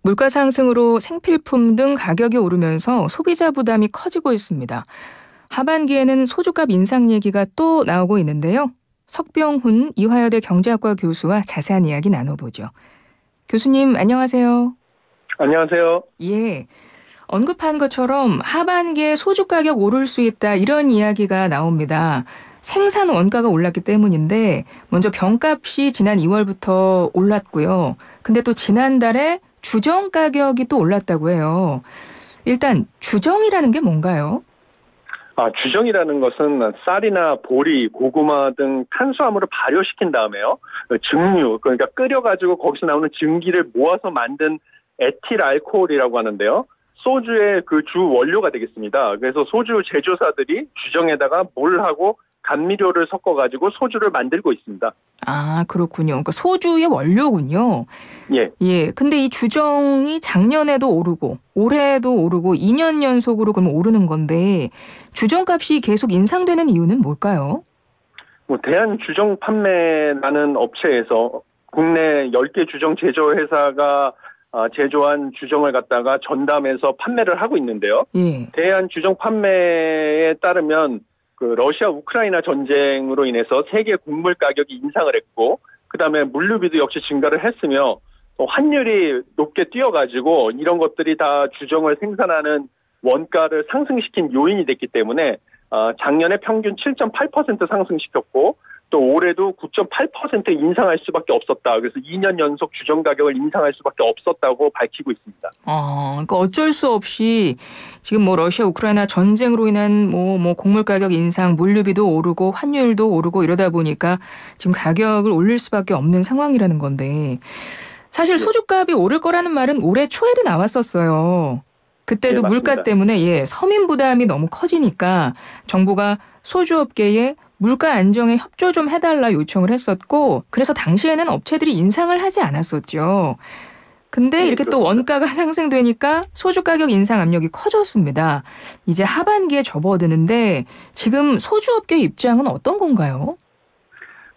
물가 상승으로 생필품 등 가격이 오르면서 소비자 부담이 커지고 있습니다. 하반기에는 소주값 인상 얘기가 또 나오고 있는데요. 석병훈 이화여대 경제학과 교수와 자세한 이야기 나눠보죠. 교수님 안녕하세요. 안녕하세요. 예, 언급한 것처럼 하반기에 소주 가격 오를 수 있다 이런 이야기가 나옵니다. 생산 원가가 올랐기 때문인데 먼저 병값이 지난 2월부터 올랐고요. 근데 또 지난달에 주정 가격이 또 올랐다고 해요. 일단 주정이라는 게 뭔가요? 주정이라는 것은 쌀이나 보리, 고구마 등 탄수화물을 발효시킨 다음에요. 증류, 그러니까 끓여가지고 거기서 나오는 증기를 모아서 만든 에틸 알코올이라고 하는데요. 소주의 그 주 원료가 되겠습니다. 그래서 소주 제조사들이 주정에다가 물하고 감미료를 섞어가지고 소주를 만들고 있습니다. 아, 그렇군요. 그러니까 소주의 원료군요. 예. 예. 근데 이 주정이 작년에도 오르고 올해도 오르고 2년 연속으로 그럼 오르는 건데 주정값이 계속 인상되는 이유는 뭘까요? 대한 주정 판매라는 업체에서 국내 10개 주정 제조 회사가 제조한 주정을 갖다가 전담해서 판매를 하고 있는데요. 예. 대한 주정 판매에 따르면 그 러시아 우크라이나 전쟁으로 인해서 세계 곡물 가격이 인상을 했고, 그다음에 물류비도 역시 증가를 했으며 또 환율이 높게 뛰어가지고 이런 것들이 다 주정을 생산하는 원가를 상승시킨 요인이 됐기 때문에 작년에 평균 7.8% 상승시켰고 또 올해도 9.8% 인상할 수밖에 없었다. 그래서 2년 연속 주정 가격을 인상할 수밖에 없었다고 밝히고 있습니다. 그러니까 어쩔 수 없이 지금 뭐 러시아 우크라이나 전쟁으로 인한 뭐 곡물 가격 인상, 물류비도 오르고 환율도 오르고 이러다 보니까 지금 가격을 올릴 수밖에 없는 상황이라는 건데 사실 소주값이 오를 거라는 말은 올해 초에도 나왔었어요. 그때도 네, 물가 때문에 서민 부담이 너무 커지니까 정부가 소주업계에 물가 안정에 협조 좀 해달라 요청을 했었고 그래서 당시에는 업체들이 인상을 하지 않았었죠. 근데 이렇게 또 원가가 상승되니까 소주 가격 인상 압력이 커졌습니다. 이제 하반기에 접어드는데 지금 소주업계 입장은 어떤 건가요?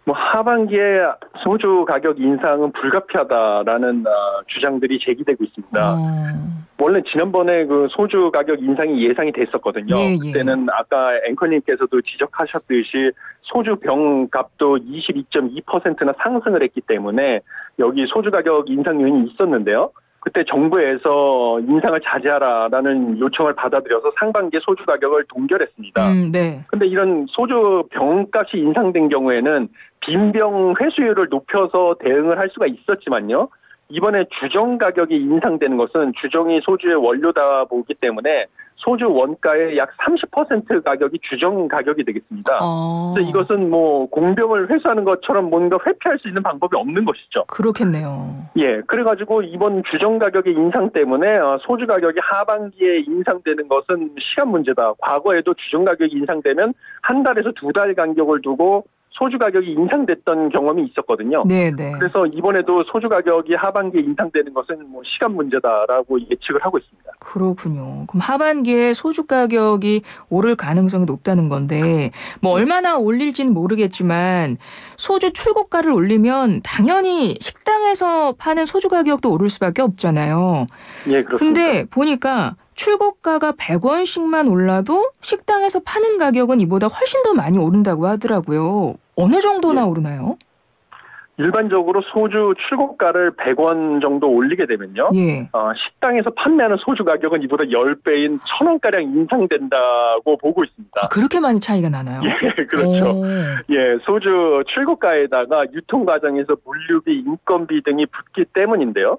하반기에 소주 가격 인상은 불가피하다라는 주장들이 제기되고 있습니다. 원래 지난번에 그 소주 가격 인상이 예상이 됐었거든요. 예. 그때는 아까 앵커님께서도 지적하셨듯이 소주 병값도 22.2%나 상승을 했기 때문에 여기 소주 가격 인상 요인이 있었는데요. 그때 정부에서 인상을 자제하라라는 요청을 받아들여서 상반기에 소주 가격을 동결했습니다. 네. 근데 이런 소주 병값이 인상된 경우에는 빈병 회수율을 높여서 대응을 할 수가 있었지만요. 이번에 주정 가격이 인상되는 것은 주정이 소주의 원료다 보기 때문에 소주 원가의 약 30% 가격이 주정 가격이 되겠습니다. 그래서 이것은 공병을 회수하는 것처럼 뭔가 회피할 수 있는 방법이 없는 것이죠. 그렇겠네요. 예, 그래가지고 이번 주정 가격의 인상 때문에 소주 가격이 하반기에 인상되는 것은 시간 문제다. 과거에도 주정 가격이 인상되면 한 달에서 2달 간격을 두고 소주 가격이 인상됐던 경험이 있었거든요. 네네. 그래서 이번에도 소주 가격이 하반기에 인상되는 것은 시간 문제다라고 예측을 하고 있습니다. 그렇군요. 그럼 하반기에 소주 가격이 오를 가능성이 높다는 건데 얼마나 올릴지는 모르겠지만 소주 출고가를 올리면 당연히 식당에서 파는 소주 가격도 오를 수밖에 없잖아요. 예, 그렇습니다. 근데 보니까 출고가가 100원씩만 올라도 식당에서 파는 가격은 이보다 훨씬 더 많이 오른다고 하더라고요. 어느 정도나 오르나요? 일반적으로 소주 출고가를 100원 정도 올리게 되면요. 식당에서 판매하는 소주 가격은 이보다 10배인 1,000원가량 인상된다고 보고 있습니다. 그렇게 많이 차이가 나나요? 예, 그렇죠. 소주 출고가에다가 유통 과정에서 물류비, 인건비 등이 붙기 때문인데요.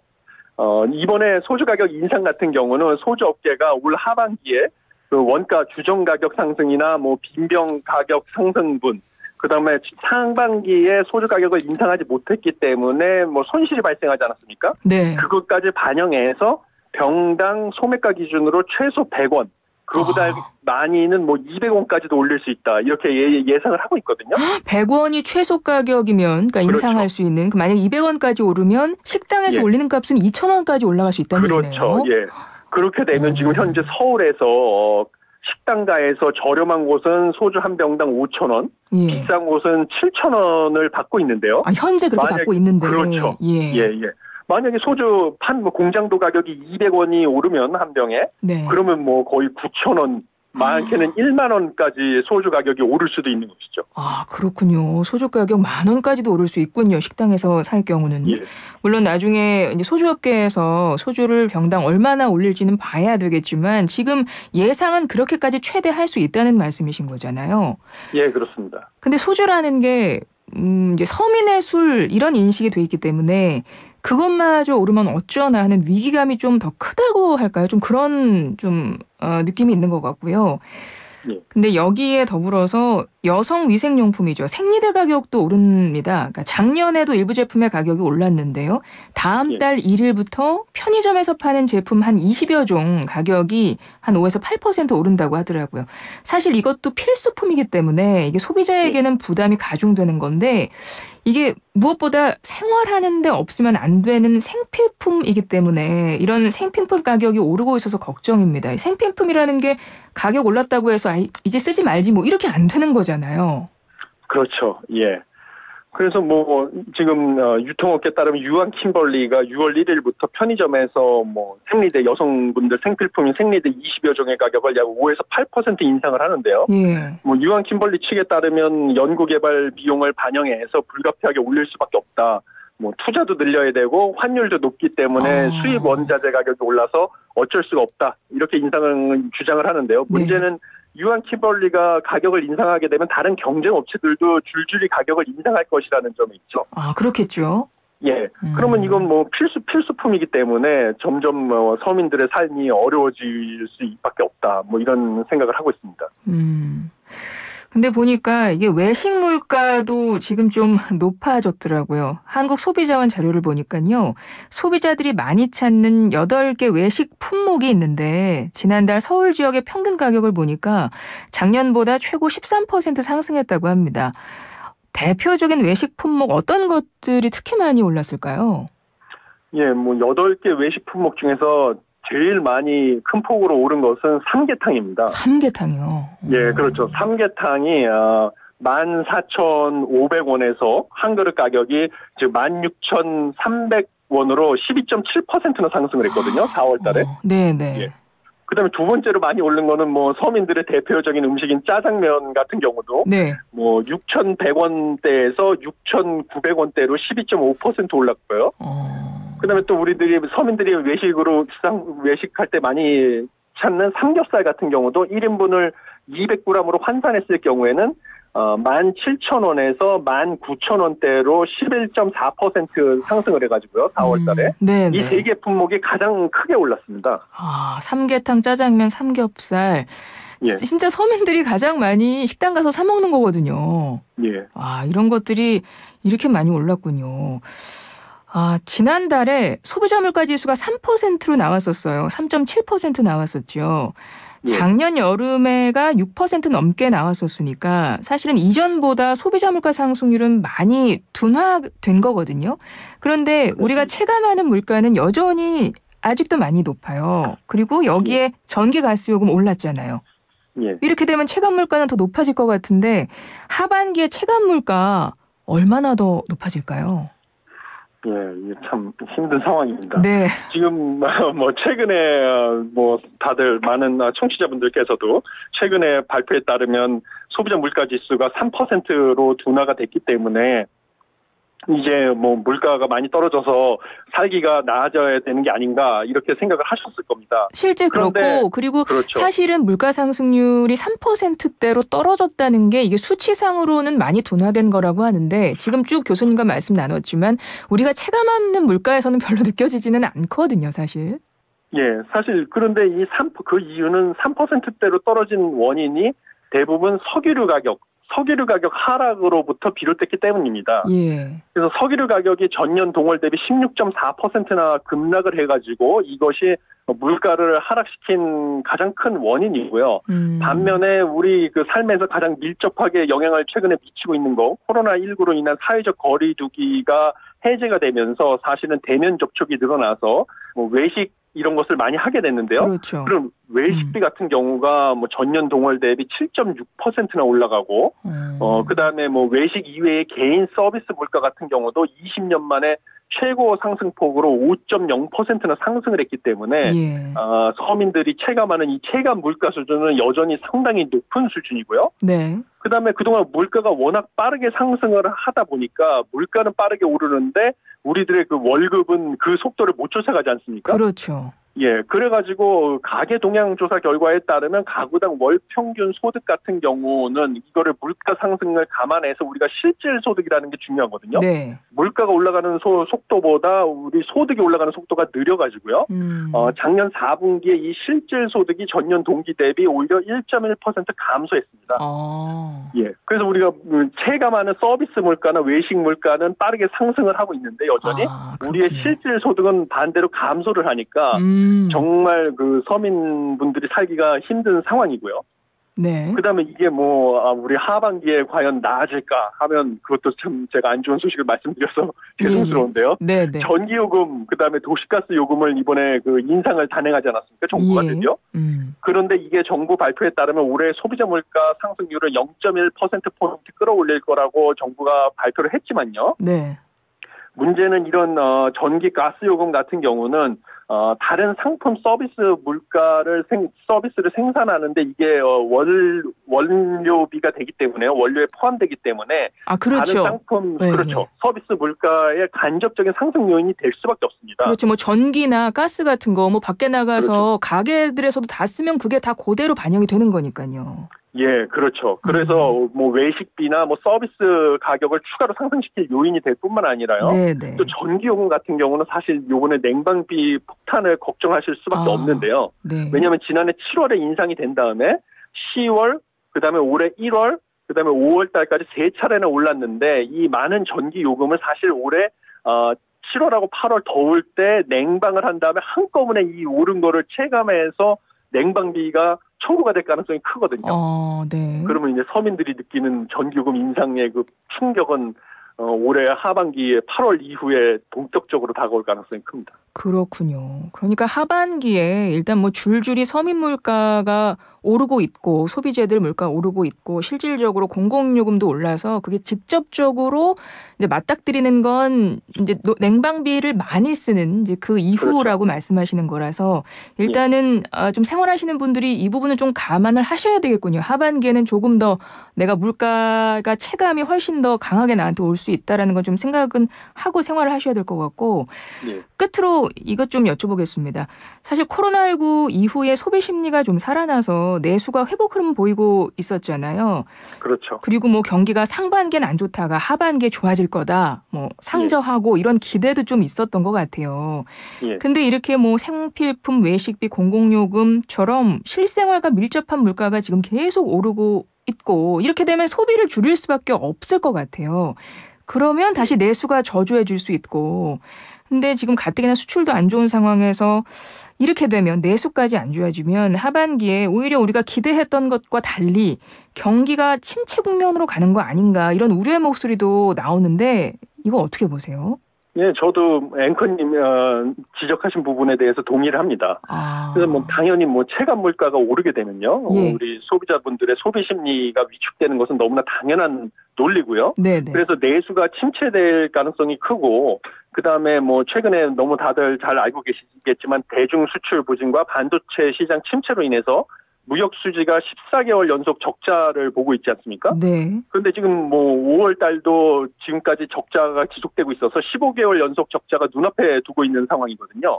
이번에 소주 가격 인상 같은 경우는 소주 업계가 올 하반기에 그 원가 주정 가격 상승이나 빈병 가격 상승분, 그다음에 상반기에 소주 가격을 인상하지 못했기 때문에 손실이 발생하지 않았습니까? 네. 그것까지 반영해서 병당 소매가 기준으로 최소 100원, 그거보다 많이는 200원까지도 올릴 수 있다. 이렇게 예상을 하고 있거든요. 100원이 최소 가격이면 그러니까 인상할 수 있는 만약 200원까지 오르면 식당에서 올리는 값은 2,000원까지 올라갈 수 있다는 얘기네요. 그렇죠. 예. 그렇게 되면 지금 현재 서울에서 식당가에서 저렴한 곳은 소주 한 병당 5,000원, 비싼 곳은 7,000원을 받고 있는데요. 현재 그렇게 받고 있는데. 그렇죠. 예. 만약에 소주 공장도 가격이 200원이 오르면 한 병에 네. 그러면 뭐 거의 9,000원, 많게는 1만 원까지 소주 가격이 오를 수도 있는 것이죠. 아, 그렇군요. 소주 가격 10,000원까지도 오를 수 있군요. 식당에서 살 경우는. 예. 물론 나중에 이제 소주업계에서 소주를 병당 얼마나 올릴지는 봐야 되겠지만 지금 예상은 그렇게까지 최대 할 수 있다는 말씀이신 거잖아요. 예, 그렇습니다. 근데 소주라는 게 이제 서민의 술 이런 인식이 돼 있기 때문에 그것마저 오르면 어쩌나 하는 위기감이 좀 더 크다고 할까요? 좀 그런 느낌이 있는 것 같고요. 예. 근데 여기에 더불어서 여성 위생용품이죠. 생리대 가격도 오릅니다. 그러니까 작년에도 일부 제품의 가격이 올랐는데요. 다음 달 1일부터 편의점에서 파는 제품 한 20여 종 가격이 한 5에서 8% 오른다고 하더라고요. 사실 이것도 필수품이기 때문에 이게 소비자에게는 부담이 가중되는 건데 이게 무엇보다 생활하는데 없으면 안 되는 생필품이기 때문에 이런 생필품 가격이 오르고 있어서 걱정입니다. 생필품이라는 게 가격 올랐다고 해서 이제 쓰지 말지 뭐 이렇게 안 되는 거잖아요. 그렇죠. 예. 그래서 뭐 지금 유통업계 따르면 유한 킴벌리가 6월 1일부터 편의점에서 뭐 생리대 여성분들 생필품인 생리대 20여 종의 가격을 약 5에서 8% 인상을 하는데요. 예. 뭐 유한 킴벌리 측에 따르면 연구개발 비용을 반영해서 불가피하게 올릴 수밖에 없다. 뭐 투자도 늘려야 되고 환율도 높기 때문에 수입 원자재 가격이 올라서 어쩔 수가 없다. 이렇게 인상을 주장을 하는데요. 문제는 유한 킴벌리가 가격을 인상하게 되면 다른 경쟁 업체들도 줄줄이 가격을 인상할 것이라는 점이 있죠. 아, 그렇겠죠. 예. 그러면 이건 뭐 필수품이기 때문에 점점 서민들의 삶이 어려워질 수밖에 없다. 뭐 이런 생각을 하고 있습니다. 근데 보니까 이게 외식 물가도 지금 좀 높아졌더라고요. 한국소비자원 자료를 보니까요. 소비자들이 많이 찾는 8개 외식 품목이 있는데 지난달 서울 지역의 평균 가격을 보니까 작년보다 최고 13% 상승했다고 합니다. 대표적인 외식 품목 어떤 것들이 특히 많이 올랐을까요? 예, 뭐 8개 외식 품목 중에서 제일 많이 큰 폭으로 오른 것은 삼계탕입니다. 삼계탕이요? 예, 그렇죠. 삼계탕이 14,500원에서 한 그릇 가격이 지금 16,300원으로 12.7%나 상승을 했거든요. 4월 달에. 네네. 예. 그다음에 두 번째로 많이 오른 거는 뭐 서민들의 대표적인 음식인 짜장면 같은 경우도 뭐 6,100원대에서 6,900원대로 12.5% 올랐고요. 그다음에 또 우리들이 서민들이 외식할 때 많이 찾는 삼겹살 같은 경우도 1인분을 200g으로 환산했을 경우에는 17,000원에서 19,000원대로 11.4% 상승을 해가지고요. 4월 달에. 이 세 개 품목이 가장 크게 올랐습니다. 아, 삼계탕, 짜장면, 삼겹살. 예. 진짜 서민들이 가장 많이 식당 가서 사 먹는 거거든요. 예. 아, 이런 것들이 이렇게 많이 올랐군요. 아, 지난달에 소비자 물가 지수가 3%로 나왔었어요. 3.7% 나왔었죠. 작년 여름에가 6% 넘게 나왔었으니까 사실은 이전보다 소비자 물가 상승률은 많이 둔화된 거거든요. 그런데 우리가 체감하는 물가는 여전히 아직도 많이 높아요. 그리고 여기에 전기 가스 요금 올랐잖아요. 예. 이렇게 되면 체감 물가는 더 높아질 것 같은데 하반기에 체감 물가 얼마나 더 높아질까요? 예, 참 힘든 상황입니다. 네. 지금 뭐 최근에 뭐 다들 많은 청취자분들께서도 최근에 발표에 따르면 소비자 물가 지수가 3%로 둔화가 됐기 때문에 이제 뭐 물가가 많이 떨어져서 살기가 나아져야 되는 게 아닌가 이렇게 생각을 하셨을 겁니다. 실제 그렇고 그리고 그렇죠. 사실은 물가 상승률이 3%대로 떨어졌다는 게 이게 수치상으로는 많이 둔화된 거라고 하는데 지금 쭉 교수님과 말씀 나눴지만 우리가 체감하는 물가에서는 별로 느껴지지는 않거든요, 사실. 예, 사실 그런데 그 이유는 3%대로 떨어진 원인이 대부분 석유류 가격 하락으로부터 비롯됐기 때문입니다. 예. 그래서 석유류 가격이 전년 동월 대비 16.4%나 급락을 해가지고 이것이 물가를 하락시킨 가장 큰 원인이고요. 반면에 우리 그 삶에서 가장 밀접하게 영향을 최근에 미치고 있는 거 코로나19로 인한 사회적 거리두기가 해제가 되면서 사실은 대면 접촉이 늘어나서 뭐 외식 이런 것을 많이 하게 됐는데요. 그렇죠. 그럼 외식비 같은 경우가 뭐 전년 동월 대비 7.6%나 올라가고, 그다음에 뭐 외식 이외의 개인 서비스 물가 같은 경우도 20년 만에 최고 상승폭으로 5.0%나 상승을 했기 때문에 예. 서민들이 체감하는 이 체감 물가 수준은 여전히 상당히 높은 수준이고요. 네. 그다음에 그동안 물가가 워낙 빠르게 상승을 하다 보니까 물가는 빠르게 오르는데 우리들의 그 월급은 그 속도를 못 쫓아가지 않습니까? 그렇죠. 예, 그래가지고 가계 동향 조사 결과에 따르면 가구당 월 평균 소득 같은 경우는 이거를 물가 상승을 감안해서 우리가 실질 소득이라는 게 중요하거든요. 네. 물가가 올라가는 속도보다 우리 소득이 올라가는 속도가 느려가지고요. 작년 4분기에 이 실질 소득이 전년 동기 대비 오히려 1.1% 감소했습니다. 예, 그래서 우리가 체감하는 서비스 물가나 외식 물가는 빠르게 상승을 하고 있는데 여전히 우리의 실질 소득은 반대로 감소를 하니까 정말 그 서민분들이 살기가 힘든 상황이고요. 네. 그다음에 이게 우리 하반기에 과연 나아질까 하면 그것도 참 제가 안 좋은 소식을 말씀드려서 죄송스러운데요. 네, 네. 전기요금 그다음에 도시가스 요금을 이번에 그 인상을 단행하지 않았습니까? 정부가 드디어. 그런데 이게 정부 발표에 따르면 올해 소비자 물가 상승률을 0.1%포인트 끌어올릴 거라고 정부가 발표를 했지만요. 네. 문제는 이런 전기 가스 요금 같은 경우는 다른 상품 서비스를 생산하는데 이게 원료비가 되기 때문에 원료에 포함되기 때문에 그렇죠. 다른 상품 네, 그렇죠. 네. 서비스 물가의 간접적인 상승 요인이 될 수밖에 없습니다. 그렇죠. 뭐 전기나 가스 같은 거 밖에 나가서 그렇죠. 가게들에서도 다 쓰면 그게 다 그대로 반영이 되는 거니까요. 예, 그렇죠. 그래서 외식비나 서비스 가격을 추가로 상승시킬 요인이 될 뿐만 아니라요. 네네. 또 전기요금 같은 경우는 사실 요번에 냉방비 폭탄을 걱정하실 수밖에 없는데요. 네. 왜냐하면 지난해 7월에 인상이 된 다음에 10월, 그다음에 올해 1월, 그다음에 5월 달까지 세 차례나 올랐는데 이 많은 전기요금을 사실 올해 7월하고 8월 더울 때 냉방을 한 다음에 한꺼번에 이 오른 거를 체감해서 냉방비가 청구가 될 가능성이 크거든요. 네. 그러면 이제 서민들이 느끼는 전기요금 인상의 그 충격은 올해 하반기에 8월 이후에 본격적으로 다가올 가능성이 큽니다. 그렇군요. 그러니까 하반기에 일단 줄줄이 서민 물가가 오르고 있고 소비재들 물가 오르고 있고 실질적으로 공공요금도 올라서 그게 직접적으로 이제 맞닥뜨리는 건 이제 냉방비를 많이 쓰는 이제 그 이후라고 그렇죠. 말씀하시는 거라서 일단은 좀 생활하시는 분들이 이 부분을 좀 감안을 하셔야 되겠군요. 하반기에는 조금 더 내가 물가가 체감이 훨씬 더 강하게 나한테 올 수 있다라는 건 좀 생각은 하고 생활을 하셔야 될 것 같고 끝으로 이것 좀 여쭤보겠습니다. 사실 코로나19 이후에 소비 심리가 좀 살아나서 내수가 회복 흐름 보이고 있었잖아요. 그렇죠. 그리고 경기가 상반기엔 안 좋다가 하반기에 좋아질 거다. 상저하고 이런 기대도 좀 있었던 것 같아요. 근데 이렇게 생필품, 외식비, 공공요금처럼 실생활과 밀접한 물가가 지금 계속 오르고 있고 이렇게 되면 소비를 줄일 수밖에 없을 것 같아요. 그러면 다시 내수가 저조해질 수 있고 근데 지금 가뜩이나 수출도 안 좋은 상황에서 이렇게 되면 내수까지 안 좋아지면 하반기에 오히려 우리가 기대했던 것과 달리 경기가 침체 국면으로 가는 거 아닌가 이런 우려의 목소리도 나오는데 이거 어떻게 보세요? 예, 저도 앵커님 지적하신 부분에 대해서 동의를 합니다. 그래서 당연히 체감 물가가 오르게 되면요, 우리 소비자분들의 소비 심리가 위축되는 것은 너무나 당연한 논리고요. 네네. 그래서 내수가 침체될 가능성이 크고, 그 다음에 최근에 너무 다들 잘 알고 계시겠지만 대중 수출 부진과 반도체 시장 침체로 인해서 무역 수지가 14개월 연속 적자를 보고 있지 않습니까? 네. 그런데 지금 5월 달도 지금까지 적자가 지속되고 있어서 15개월 연속 적자가 눈앞에 두고 있는 상황이거든요.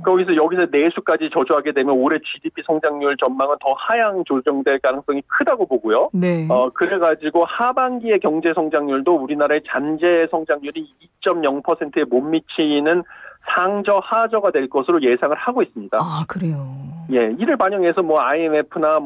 여기서 내수까지 저조하게 되면 올해 GDP 성장률 전망은 더 하향 조정될 가능성이 크다고 보고요. 네. 그래가지고 하반기의 경제 성장률도 우리나라의 잠재 성장률이 2.0%에 못 미치는 상저 하저가 될 것으로 예상을 하고 있습니다. 그래요. 예, 이를 반영해서 IMF나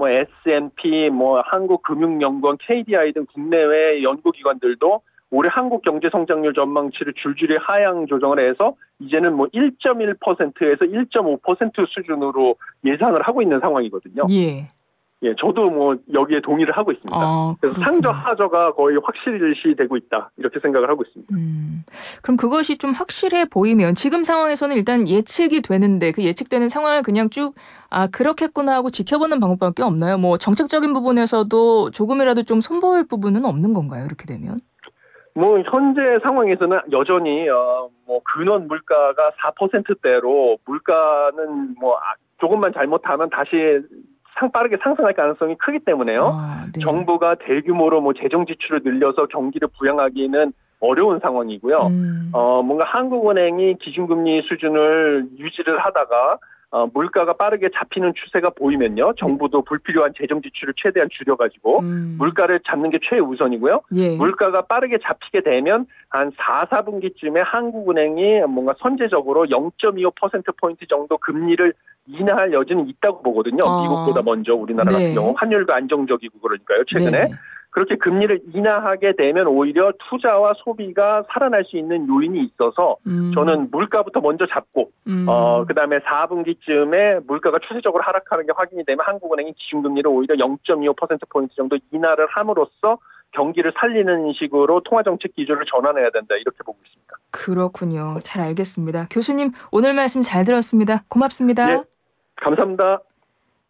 S&P, 한국금융연구원, KDI 등 국내외 연구기관들도 올해 한국 경제 성장률 전망치를 줄줄이 하향 조정을 해서 이제는 1.1%에서 1.5% 수준으로 예상을 하고 있는 상황이거든요. 예, 저도 여기에 동의를 하고 있습니다. 그래서 상저 하저가 거의 확실시되고 있다 이렇게 생각을 하고 있습니다. 그럼 그것이 좀 확실해 보이면 지금 상황에서는 일단 예측이 되는데 그 예측되는 상황을 그냥 쭉 그렇겠구나 하고 지켜보는 방법밖에 없나요? 정책적인 부분에서도 조금이라도 좀 손보일 부분은 없는 건가요? 이렇게 되면? 뭐 현재 상황에서는 여전히 뭐 근원 물가가 4%대로 물가는 뭐 조금만 잘못하면 다시 빠르게 상승할 가능성이 크기 때문에요. 네. 정부가 대규모로 뭐 재정 지출을 늘려서 경기를 부양하기는 어려운 상황이고요. 뭔가 한국은행이 기준금리 수준을 유지를 하다가 물가가 빠르게 잡히는 추세가 보이면요. 정부도 불필요한 재정 지출을 최대한 줄여가지고 물가를 잡는 게 최우선이고요. 예. 물가가 빠르게 잡히게 되면 한 4분기쯤에 한국은행이 뭔가 선제적으로 0.25%포인트 정도 금리를 인하할 여지는 있다고 보거든요. 미국보다 먼저 우리나라 같은 경우 환율도 안정적이고 그러니까요. 최근에. 네네. 그렇게 금리를 인하하게 되면 오히려 투자와 소비가 살아날 수 있는 요인이 있어서 저는 물가부터 먼저 잡고 그다음에 4분기쯤에 물가가 추세적으로 하락하는 게 확인이 되면 한국은행이 기준금리를 오히려 0.25%포인트 정도 인하를 함으로써 경기를 살리는 식으로 통화정책 기조를 전환해야 된다 이렇게 보고 있습니다. 그렇군요. 잘 알겠습니다. 교수님 오늘 말씀 잘 들었습니다. 고맙습니다. 네, 감사합니다.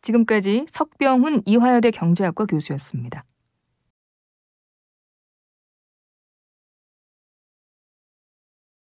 지금까지 석병훈 이화여대 경제학과 교수였습니다.